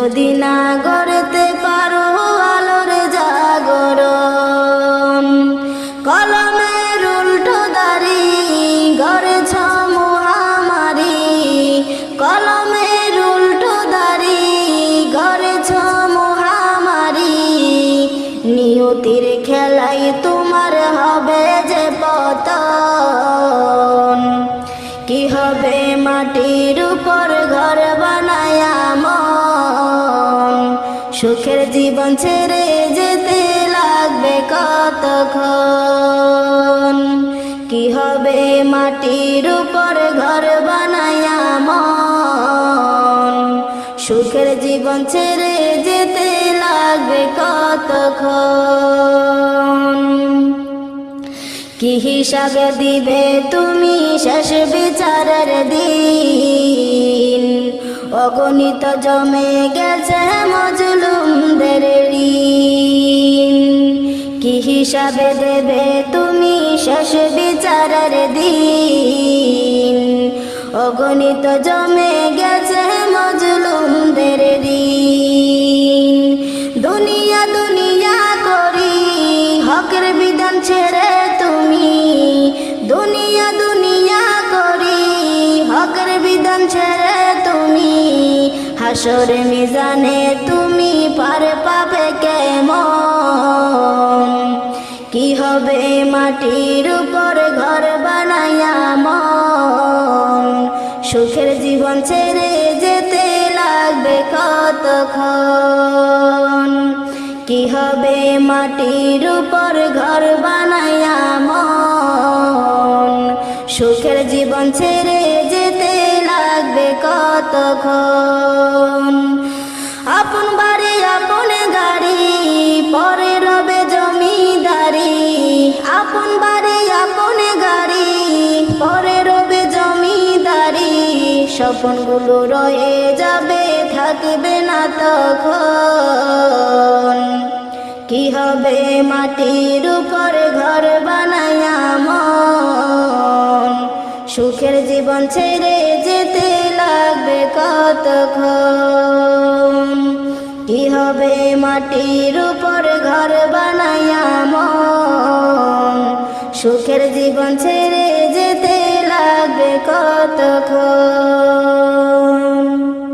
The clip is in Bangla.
যদি না গড়তে পারো আলোর জাগরণ, কলমের উল্টো দাড়ি গড়েছ মহামারী, কলমের উল্টো দাড়ি গড়েছ মহামারী। নিয়তির খেলাই তোমার হবে যে পতন, কি হবে মাটির উপর ঘর বানায়া মন, সুখের জীবন ছেড়ে যেতে লাগবে কতক্ষণ। কি হবে মাটির উপর ঘর বানায়া মন, সুখের জীবন ছেড়ে যেতে লাগবে কতক্ষণ। কি হিসাবে দিবে তুমি শেষ বিচারের দিন, অগণিত জমে গেছে মজলুমদের ঋণ। কি হিসাবে দেবে তুমি শেষ বিচারের দিন, অগণিত জমে গেছে মজলুমদের ঋণ। দুনিয়া দুনিয়া করি হকের বিধান ছেড়ে তুমি, দুনিয়া দুনিয়া করি হকের বিধান ছেড়ে তুমি, হাসরে মিজানে তুমি পার পাবে কেমন। কি হবে মাটির উপর ঘর বানায়া মন, সুখের জীবন ছেড়ে যেতে লাগবে কতক্ষণ। কি হবে মাটির উপর ঘর বানায়া মন, সুখের জীবন ছেড়ে যেতে লাগবে কতক্ষণ। আপন বাড়ি আপন গাড়ি পরে রবে জমিদারি, আপন বাড়ি আপন গাড়ি পরে রবে জমিদারি। স্বপ্নগুলো রয়ে যাবে থাকবে না তখন। কি হবে মাটির উপর ঘর বানায়া মন, সুখের জীবন ছেড়ে যেতে লাগবে কতক্ষণ। কি হবে মাটির উপর ঘর বানায়া মন, সুখের জীবন ছেড়ে যেতে লাগবে কতক্ষণ।